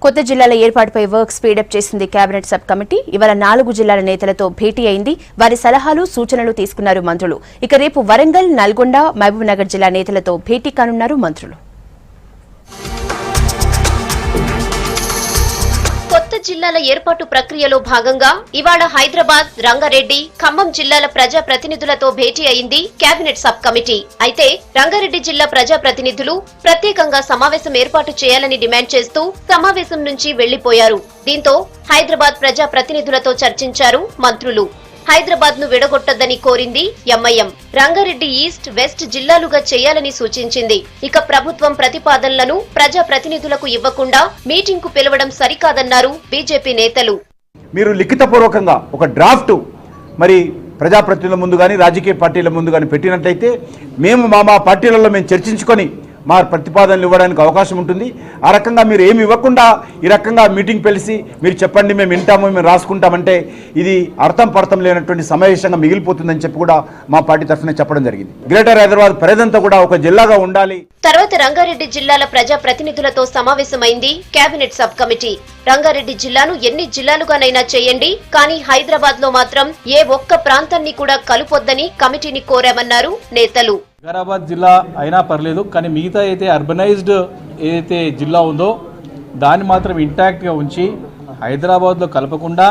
కొత్త జిల్లాల ఏర్పాటుపై వర్క్ స్పీడప్ చేసింది కేబినెట్ సబ్ కమిటీ. ఇవాళ 4 జిల్లాల నేతలతో భేటీ అయింది. వారి సలహాలు సూచనలు తీసుకున్నారు మంత్రులు. ఇక రేపు వరంగల్, నల్గొండ, మహబూబ్ నగర్ జిల్లా నేతలతో భేటీ కానున్నారు మంత్రులు. కొత్త జిల్లాల ఏర్పాటు ప్రక్రియలో భాగంగా ఇవాళ హైదరాబాద్, రంగారెడ్డి, ఖమ్మం జిల్లాల ప్రజా ప్రతినిధులతో భేటీ అయింది కేబినెట్ సబ్ కమిటీ. అయితే రంగారెడ్డి జిల్లా ప్రజా ప్రతినిధులు ప్రత్యేకంగా సమావేశం ఏర్పాటు చేయాలని డిమాండ్ చేస్తూ సమావేశం నుంచి వెళ్లిపోయారు. దీంతో హైదరాబాద్ ప్రజా ప్రతినిధులతో చర్చించారు మంత్రులు. హైదరాబాద్ ను విడగొట్టొద్దని కోరింది ఎంఐఎం. రంగారెడ్డి ఈస్ట్, వెస్ట్ జిల్లాలుగా చేయాలని సూచించింది. ఇక ప్రభుత్వం ప్రతిపాదనలను ప్రజా ప్రతినిధులకు ఇవ్వకుండా మీటింగ్ కు పిలవడం సరికాదన్నారు బీజేపీ నేతలు. మీరు లిఖితపూర్వకంగా ఒక డ్రాఫ్ట్ మరి ప్రజాప్రతినిధుల ముందు కానీ రాజకీయ పార్టీల ముందు కానీ పెట్టినట్లయితే మేము మా పార్టీలలో మేము చర్చించుకొని మా ప్రతిపాదనలు ఇవ్వడానికి అవకాశం ఉంటుంది. ఆ రకంగా మీరు ఏమి ఇవ్వకుండా ఈ రకంగా మీటింగ్ పిలిచి మీరు చెప్పండి, మేము వింటాము, మేము రాసుకుంటామంటే ఇది అర్థం పర్థం లేనటువంటి సమావేశంగా మిగిలిపోతుందని చెప్పి కూడా మా పార్టీ తరఫున చెప్పడం జరిగింది. గ్రేటర్ హైదరాబాద్ ప్రజలంతా కూడా ఒక జిల్లాగా ఉండాలి. తర్వాత రంగారెడ్డి జిల్లాల ప్రజా ప్రతినిధులతో సమావేశమైంది కేబినెట్ సబ్ కమిటీ. రంగారెడ్డి జిల్లాను ఎన్ని జిల్లాలుగానైనా చేయండి, కానీ హైదరాబాద్ లో మాత్రం ఏ ఒక్క ప్రాంతాన్ని కూడా కలుపొద్దని కమిటీని కోరామన్నారు నేతలు. వికారాబాద్ జిల్లా అయినా పర్లేదు, కానీ మిగతా అయితే అర్బనైజ్డ్ ఏదైతే జిల్లా ఉందో దాన్ని మాత్రం ఇంటాక్ట్గా ఉంచి హైదరాబాద్లో కలపకుండా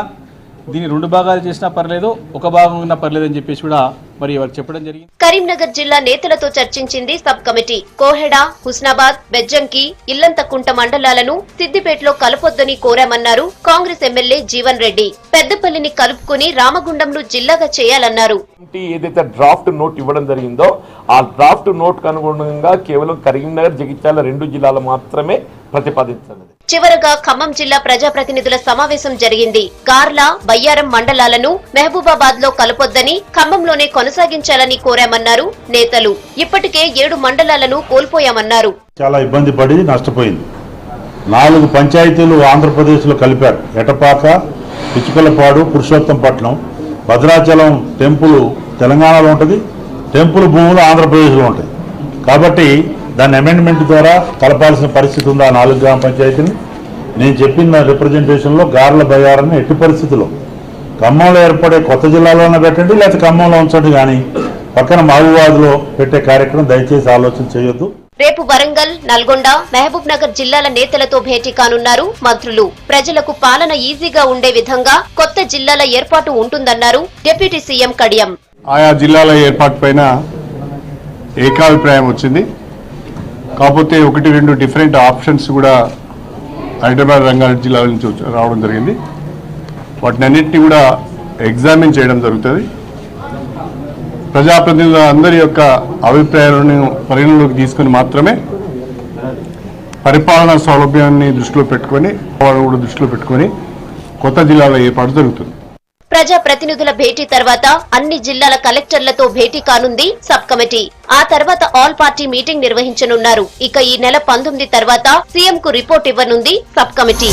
దీన్ని 2 భాగాలు చేసినా పర్లేదు, ఒక భాగం ఉన్నా పర్లేదు అని చెప్పేసి కూడా మరి వారు చెప్పడం జరిగింది. కరీంనగర్ జిల్లా నేతలతో చర్చించింది సబ్ కమిటీ. కోహెడ, హుస్నాబాద్, బెజ్జంకి, ఇల్లంతకుంట మండలాలను సిద్దిపేటలో కలపొద్దని కోరామన్నారు కాంగ్రెస్ ఎమ్మెల్యే జీవన్ రెడ్డి. పెద్దపల్లిని కలుపుకుని రామగుండంను జిల్లాగా చేయాలన్నారు. ఏదైతే డ్రాఫ్ట్ నోట్ ఇవ్వడం జరిగిందో ఆ డ్రాఫ్ట్ నోట్ కు అనుగుణంగా కేవలం కరీంనగర్, జగిత్యాల 2 జిల్లాలు మాత్రమే ప్రతిపాదించారు. చివరగా ఖమ్మం జిల్లా ప్రజాప్రతినిధుల సమావేశం జరిగింది. గార్ల, బయ్యారం మండలాలను మహబూబాబాద్ లో కలపొద్దని, ఖమ్మంలోనే కొనసాగించాలని కోరామన్నారు నేతలు. ఇప్పటికే 7 మండలాలను కోల్పోయామన్నారు. చాలా ఇబ్బంది పడి నష్టపోయింది. 4 పంచాయతీలు ఆంధ్రప్రదేశ్ లో కలిపారు. ఎటపాక, పిచ్చుకలపాడు, పురుషోత్తంపట్నం, భద్రాచలం టెంపుల్ తెలంగాణలో ఉంటుంది, టెంపుల్ భూములు ఆంధ్రప్రదేశ్లో ఉంటాయి. కాబట్టి దాన్ని అమెండ్మెంట్ ద్వారా కలపాల్సిన పరిస్థితి ఉంది. ఆ 4 గ్రామ పంచాయతీని నేను చెప్పిన రిప్రజెంటేషన్లో గార్ల, బయ్యారాన్ని ఎట్టి పరిస్థితుల్లో ఖమ్మంలో ఏర్పడే కొత్త జిల్లాలోనే పెట్టండి, లేకపోతే ఖమ్మంలో ఉంచండి, కానీ పక్కన మహబూబాబాద్లో పెట్టే కార్యక్రమం దయచేసి ఆలోచన చేయొద్దు. రేపు వరంగల్, నల్గొండ, మహబూబ్ నగర్ జిల్లాల నేతలతో భేటీ కానున్నారు మంత్రులు. ప్రజలకు పాలన ఈజీగా ఉండే విధంగా కొత్త జిల్లాల ఏర్పాటు ఉంటుందన్నారు డిప్యూటీ సీఎం కడియం. ఆయా జిల్లాల ఏర్పాటు పైన ఏకాభిప్రాయం వచ్చింది. కాకపోతే 1-2 డిఫరెంట్ ఆప్షన్స్ కూడా హైదరాబాద్, రంగారెడ్డి జిల్లాల నుంచి రావడం జరిగింది. వాటిని అన్నింటినీ కూడా ఎగ్జామిన్ చేయడం జరుగుతుంది. ప్రజాప్రతినిధుల అందరి యొక్క అభిప్రాయాలను పరిగణలోకి తీసుకుని మాత్రమే పరిపాలనా సౌలభ్యాన్ని దృష్టిలో పెట్టుకొని కొత్త జిల్లాల ఏర్పాటు జరుగుతుంది. ప్రజా ప్రతినిధుల భేటీ తర్వాత అన్ని జిల్లాల కలెక్టర్లతో భేటీ కానుంది సబ్ కమిటీ. ఆ తర్వాత ఆల్ పార్టీ మీటింగ్ నిర్వహించనున్నారు. ఇక ఈ నెల 19 తర్వాత సీఎం కు రిపోర్ట్ ఇవ్వనుంది సబ్ కమిటీ.